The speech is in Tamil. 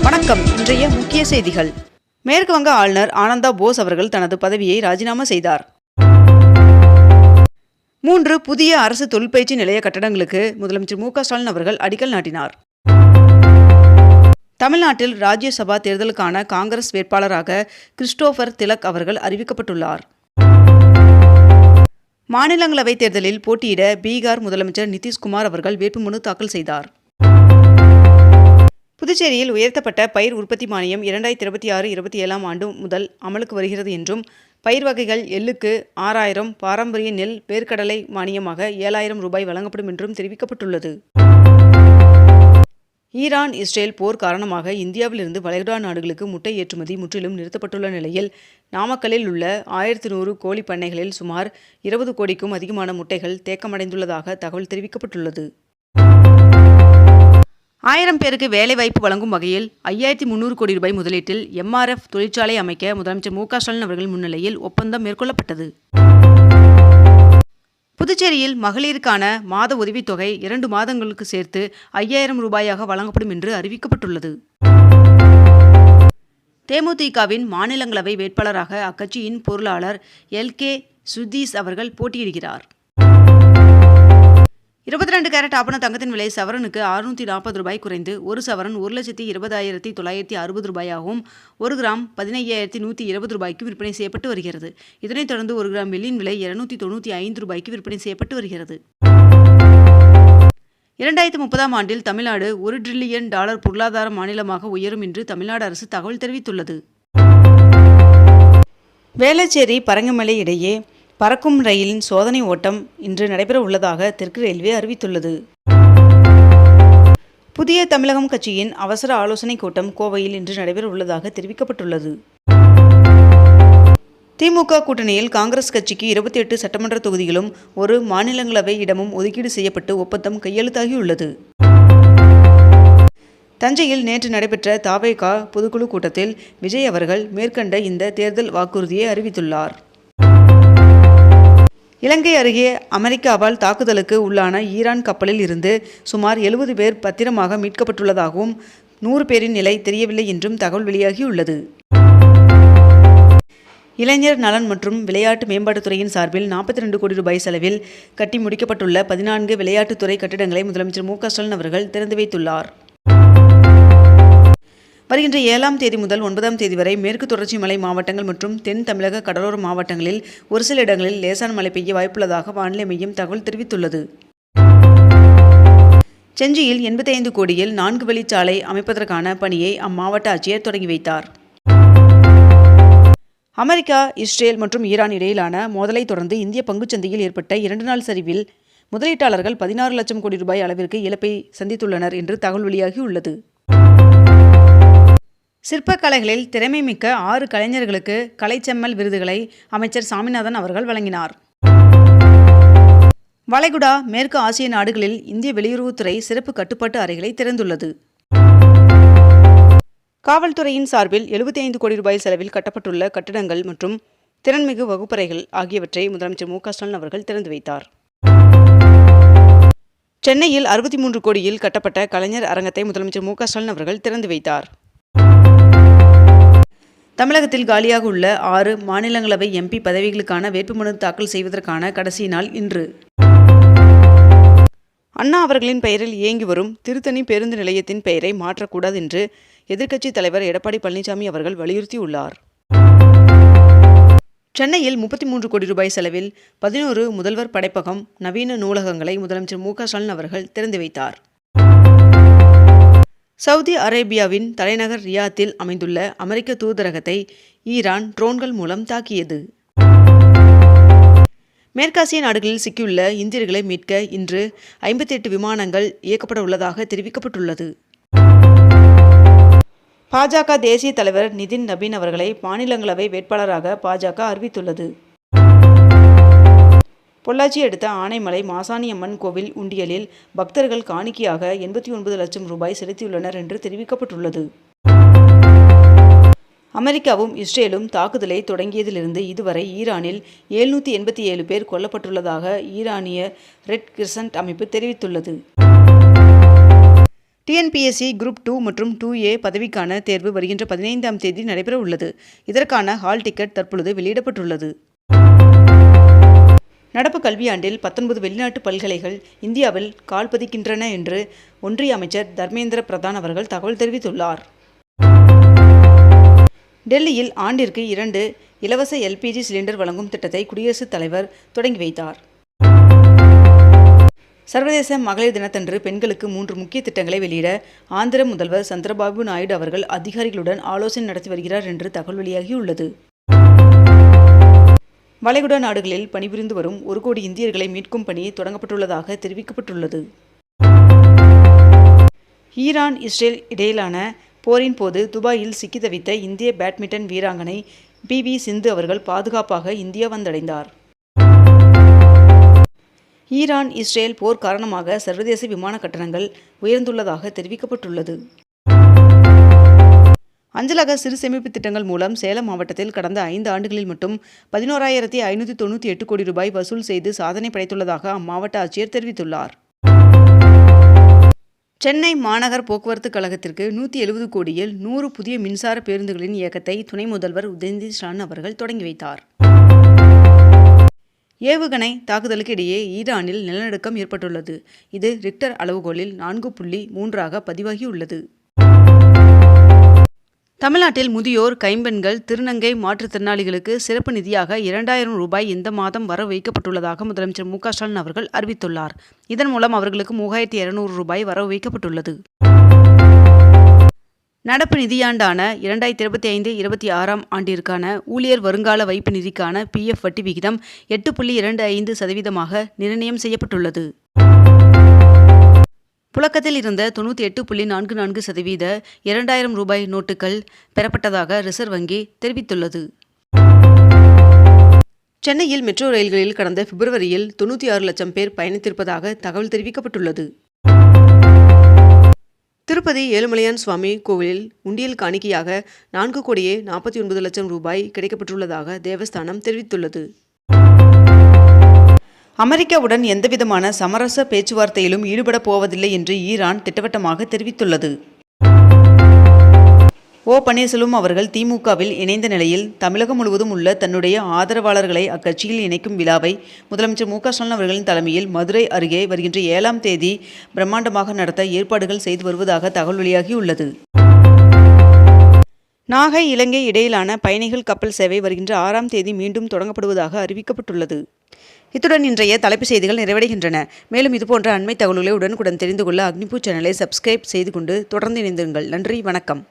வணக்கம். இன்றைய முக்கிய செய்திகள். மேற்கு வங்க ஆளுநர் ஆனந்தா போஸ் அவர்கள் தனது பதவியை ராஜினாமா செய்தார். 3 புதிய அரசு தொழிற்பயிற்சி நிலைய கட்டடங்களுக்கு முதலமைச்சர் மு க ஸ்டாலின் அவர்கள் அடிக்கல் நாட்டினார். தமிழ்நாட்டில் ராஜ்யசபா தேர்தலுக்கான காங்கிரஸ் வேட்பாளராக கிறிஸ்டோபர் திலக் அவர்கள் அறிவிக்கப்பட்டுள்ளார். மாநிலங்களவை தேர்தலில் போட்டியிட பீகார் முதலமைச்சர் நிதிஷ்குமார் அவர்கள் வேட்புமனு தாக்கல் செய்தார். புதுச்சேரியில் உயர்த்தப்பட்ட பயிர் உற்பத்தி மானியம் 2026-27 ஆண்டு முதல் அமலுக்கு வருகிறது என்றும், பயிர் வகைகள் எள்ளுக்கு 6000, பாரம்பரிய நெல், வேர்க்கடலை மானியமாக 7000 ரூபாய் வழங்கப்படும் என்றும் தெரிவிக்கப்பட்டுள்ளது. ஈரான் இஸ்ரேல் போர் காரணமாக இந்தியாவிலிருந்து வளைகுடா நாடுகளுக்கு முட்டை ஏற்றுமதி முற்றிலும் நிறுத்தப்பட்டுள்ள நிலையில், நாமக்கல்லில் உள்ள 1100 கோழி பண்ணைகளில் சுமார் 20 கோடிக்கும் அதிகமான முட்டைகள் தேக்கமடைந்துள்ளதாக தகவல் தெரிவிக்கப்பட்டுள்ளது. 1000 பேருக்கு வேலைவாய்ப்பு வழங்கும் வகையில் 5300 கோடி ரூபாய் முதலீட்டில் MRF தொழிற்சாலை அமைக்க முதலமைச்சர் மு க ஸ்டாலின் அவர்கள் முன்னிலையில் ஒப்பந்தம் மேற்கொள்ளப்பட்டது. புதுச்சேரியில் மகளிருக்கான மாத உதவித்தொகை 2 மாதங்களுக்கு சேர்த்து 5000 ரூபாயாக வழங்கப்படும் என்று அறிவிக்கப்பட்டுள்ளது. தேமுதிகவின் மாநிலங்களவை வேட்பாளராக அக்கட்சியின் பொருளாளர் LK சுதீஷ் அவர்கள் போட்டியிடுகிறார். 22 கேரட் ஆபண தங்கத்தின் விலை சவரனுக்கு 640 ரூபாய் குறைந்து 1 சவரன் 1,20,960 ரூபாயாகவும், 1 கிராம் 15,120 ரூபாய்க்கு விற்பனை செய்யப்பட்டு வருகிறது. இதனைத் தொடர்ந்து 1 கிராம் வெள்ளியின் விலை 295 ரூபாய்க்கு விற்பனை செய்யப்பட்டு வருகிறது. 2030ஆம் ஆண்டில் தமிழ்நாடு $1 டிரில்லியன் பொருளாதார மாநிலமாக உயரும் என்று தமிழ்நாடு அரசு தகவல் தெரிவித்துள்ளது. வேளச்சேரி பரங்கிமலை இடையே பறக்கும் ரயிலின் சோதனை ஓட்டம் இன்று நடைபெற உள்ளதாக தெற்கு ரயில்வே அறிவித்துள்ளது. புதிய தமிழகம் கட்சியின் அவசர ஆலோசனை கூட்டம் கோவையில் இன்று நடைபெற உள்ளதாக தெரிவிக்கப்பட்டுள்ளது. திமுக கூட்டணியில் காங்கிரஸ் கட்சிக்கு 28 சட்டமன்ற தொகுதிகளும் 1 மாநிலங்களவை இடமும் ஒதுக்கீடு செய்யப்பட்டு ஒப்பந்தம் கையெழுத்தாகியுள்ளது. தஞ்சையில் நேற்று நடைபெற்ற தவேக பொதுக்குழு கூட்டத்தில் விஜய் அவர்கள் மேற்கண்ட இந்த தேர்தல் வாக்குறுதியை அறிவித்துள்ளார். இலங்கை அருகே அமெரிக்காவால் தாக்குதலுக்கு உள்ளான ஈரான் கப்பலில் இருந்து சுமார் 70 பேர் பத்திரமாக மீட்கப்பட்டுள்ளதாகவும், 100 பேரின் நிலை தெரியவில்லை என்றும் தகவல் வெளியாகியுள்ளது. இளைஞர் நலன் மற்றும் விளையாட்டு மேம்பாட்டுத்துறையின் சார்பில் 42 கோடி ரூபாய் செலவில் கட்டி முடிக்கப்பட்டுள்ள 14 விளையாட்டுத்துறை கட்டிடங்களை முதலமைச்சர் மு க ஸ்டாலின் அவர்கள் திறந்து வைத்துள்ளார். வருகின்ற 7ஆம் தேதி முதல் 9ஆம் தேதி வரை மேற்கு தொடர்ச்சி மலை மாவட்டங்கள் மற்றும் தென் தமிழக கடலோர மாவட்டங்களில் ஒரு சில இடங்களில் லேசான மழை பெய்ய வாய்ப்புள்ளதாக வானிலை மையம் தகவல் தெரிவித்துள்ளது. செஞ்சியில் 85 கோடியில் 4 வழிச்சாலை அமைப்பதற்கான பணியை அம்மாவட்ட ஆட்சியர் தொடங்கி வைத்தார். அமெரிக்கா, இஸ்ரேல் மற்றும் ஈரான் இடையிலான மோதலை தொடர்ந்து இந்திய பங்குச்சந்தையில் ஏற்பட்ட 2 நாள் சரிவில் முதலீட்டாளர்கள் 16 லட்சம் கோடி ரூபாய் அளவிற்கு இழப்பை சந்தித்துள்ளனர் என்று தகவல் வெளியாகியுள்ளது. சிற்பக்கலைகளில் திறமை மிக்க 6 கலைஞர்களுக்கு கலைச்செம்மல் விருதுகளை அமைச்சர் சாமிநாதன் அவர்கள் வழங்கினார். வளைகுடா, மேற்கு ஆசிய நாடுகளில் இந்திய வெளியுறவுத்துறை சிறப்பு கட்டுப்பாட்டு அறைகளை திறந்துள்ளது. காவல்துறையின் சார்பில் 75 கோடி ரூபாய் செலவில் கட்டப்பட்டுள்ள கட்டிடங்கள் மற்றும் திறன்மிகு வகுப்பறைகள் ஆகியவற்றை முதலமைச்சர் மு க ஸ்டாலின் அவர்கள் திறந்து வைத்தார். சென்னையில் 63 கோடியில் கட்டப்பட்ட கலைஞர் அரங்கத்தை முதலமைச்சர் மு க ஸ்டாலின் அவர்கள் திறந்து வைத்தார். தமிழகத்தில் காலியாக உள்ள 6 மாநிலங்களவை MP பதவிகளுக்கான வேட்புமனு தாக்கல் செய்வதற்கான கடைசி நாள் இன்று. அண்ணா அவர்களின் பெயரில் இயங்கி வரும் திருத்தணி பேருந்து நிலையத்தின் பெயரை மாற்றக்கூடாது என்று எதிர்க்கட்சித் தலைவர் எடப்பாடி பழனிசாமி அவர்கள் வலியுறுத்தியுள்ளார். சென்னையில் 33 கோடி ரூபாய் செலவில் 11 முதல்வர் படைப்பகம், நவீன நூலகங்களை முதலமைச்சர் மு க ஸ்டாலின் அவர்கள் திறந்து வைத்தார். சவுதி அரேபியாவின் தலைநகர் ரியாத்தில் அமைந்துள்ள அமெரிக்க தூதரகத்தை ஈரான் ட்ரோன்கள் மூலம் தாக்கியது. மேற்காசிய நாடுகளில் சிக்கியுள்ள இந்தியர்களை மீட்க இன்று 58 விமானங்கள் இயக்கப்பட உள்ளதாக தெரிவிக்கப்பட்டுள்ளது. பாஜக தேசிய தலைவர் நிதின் நபீன் அவர்களை மாநிலங்களவை வேட்பாளராக பாஜக அறிவித்துள்ளது. பொள்ளாச்சி அடுத்த ஆனைமலை மாசாணியம்மன் கோவில் உண்டியலில் பக்தர்கள் காணிக்கையாக 89 லட்சம் ரூபாய் செலுத்தியுள்ளனர் என்று தெரிவிக்கப்பட்டுள்ளது. அமெரிக்காவும் இஸ்ரேலும் தாக்குதலை தொடங்கியதிலிருந்து இதுவரை ஈரானில் 787 பேர் கொல்லப்பட்டுள்ளதாக ஈரானிய ரெட் கிரசன்ட் அமைப்பு தெரிவித்துள்ளது. டிஎன்பிஎஸ்சி குரூப் 2 மற்றும் 2A பதவிக்கான தேர்வு வருகின்ற 15ஆம் தேதி நடைபெற உள்ளது. இதற்கான ஹால் டிக்கெட் தற்பொழுது வெளியிடப்பட்டுள்ளது. நடப்பு கல்வியாண்டில் 19 வெளிநாட்டு பல்கலைகள் இந்தியாவில் கால் பதிக்கின்றன என்று ஒன்றிய அமைச்சர் தர்மேந்திர பிரதான் அவர்கள் தகவல் தெரிவித்துள்ளார். டெல்லியில் ஆண்டிற்கு 2 இலவச LPG சிலிண்டர் வழங்கும் திட்டத்தை குடியரசுத் தலைவர் தொடங்கி வைத்தார். சர்வதேச மகளிர் தினத்தன்று பெண்களுக்கு 3 முக்கிய திட்டங்களை வெளியிட ஆந்திர முதல்வர் சந்திரபாபு நாயுடு அவர்கள் அதிகாரிகளுடன் ஆலோசனை நடத்தி வருகிறார் என்று தகவல் வெளியாகியுள்ளது. வளைகுடா நாடுகளில் பணிபுரிந்து வரும் 1 கோடி இந்தியர்களை மீட்கும் பணி தொடங்கப்பட்டுள்ளதாக தெரிவிக்கப்பட்டுள்ளது. ஈரான் இஸ்ரேல் இடையிலான போரின் போது துபாயில் சிக்கி தவித்த இந்திய பேட்மிண்டன் வீராங்கனை PV சிந்து அவர்கள் பாதுகாப்பாக இந்தியா வந்தடைந்தார். ஈரான் இஸ்ரேல் போர் காரணமாக சர்வதேச விமான கட்டணங்கள் உயர்ந்துள்ளதாக தெரிவிக்கப்பட்டுள்ளது. அஞ்சலக சிறு சேமிப்பு திட்டங்கள் மூலம் சேலம் மாவட்டத்தில் கடந்த 5 ஆண்டுகளில் மட்டும் 11,598 கோடி ரூபாய் வசூல் செய்து சாதனை படைத்துள்ளதாக அம்மாவட்ட ஆட்சியர் தெரிவித்துள்ளார். சென்னை மாநகர் போக்குவரத்து கழகத்திற்கு 170 கோடியில் 100 புதிய மின்சார பேருந்துகளின் இயக்கத்தை துணை முதல்வர் உதயநிதி ஸ்டாலின் அவர்கள் தொடங்கி வைத்தார். ஏவுகணை தாக்குதலுக்கு இடையே ஈரானில் நிலநடுக்கம் ஏற்பட்டுள்ளது. இது ரிக்டர் அளவுகோலில் 4.3 பதிவாகியுள்ளது. தமிழ்நாட்டில் முதியோர், கைம்பெண்கள், திருநங்கை மாற்றுத்திறனாளிகளுக்கு சிறப்பு நிதியாக 2,000 ரூபாய் இந்த மாதம் வர வைக்கப்பட்டுள்ளதாக முதலமைச்சர் மு.க. ஸ்டாலின் அவர்கள் அறிவித்துள்ளார். இதன் மூலம் அவர்களுக்கு 3,200 ரூபாய் வரவு வைக்கப்பட்டுள்ளது. நடப்பு நிதியாண்டான 2025-26ஆம் ஆண்டிற்கான ஊழியர் வருங்கால வைப்பு நிதிக்கான PF வட்டி விகிதம் 8.25% நிர்ணயம் செய்யப்பட்டுள்ளது. புழக்கத்தில் இருந்த 98.44% 2,000 ரூபாய் நோட்டுகள் பெறப்பட்டதாக ரிசர்வ் வங்கி தெரிவித்துள்ளது. சென்னையில் மெட்ரோ ரயில்களில் கடந்த பிப்ரவரியில் 96 லட்சம் பேர் பயணித்திருப்பதாக தகவல் தெரிவிக்கப்பட்டுள்ளது. திருப்பதி ஏழுமலையான் சுவாமி கோவிலில் உண்டியல் காணிக்கையாக 4,49 லட்சம் ரூபாய் கிடைக்கப்பட்டுள்ளதாக தேவஸ்தானம் தெரிவித்துள்ளது. அமெரிக்காவுடன் எந்தவிதமான சமரச பேச்சுவார்த்தையிலும் ஈடுபடப் போவதில்லை என்று ஈரான் திட்டவட்டமாக தெரிவித்துள்ளது. ஓ. பன்னீர்செல்வம் அவர்கள் திமுகவில் இணைந்த நிலையில் தமிழகம் முழுவதும் உள்ள தன்னுடைய ஆதரவாளர்களை அக்கட்சியில் இணைக்கும் விழாவை முதலமைச்சர் மு.க. ஸ்டாலின் அவர்களின் தலைமையில் மதுரை அருகே வருகின்ற 7ஆம் தேதி பிரம்மாண்டமாக நடத்த ஏற்பாடுகள் செய்து வருவதாக தகவல் வெளியாகியுள்ளது. நாகை இலங்கை இடையிலான பயணிகள் கப்பல் சேவை வருகின்ற 6ஆம் தேதி மீண்டும் தொடங்கப்படுவதாக அறிவிக்கப்பட்டுள்ளது. இத்துடன் இன்றைய தலைப்புச் செய்திகள் நிறைவடைகின்றன. மேலும் இதுபோன்ற அண்மை தகவல்களை உடனுக்குடன் தெரிந்து கொள்ள அக்னிபூ சேனலை சப்ஸ்கிரைப் செய்து கொண்டு தொடர்ந்து இணைந்திருங்கள். நன்றி, வணக்கம்.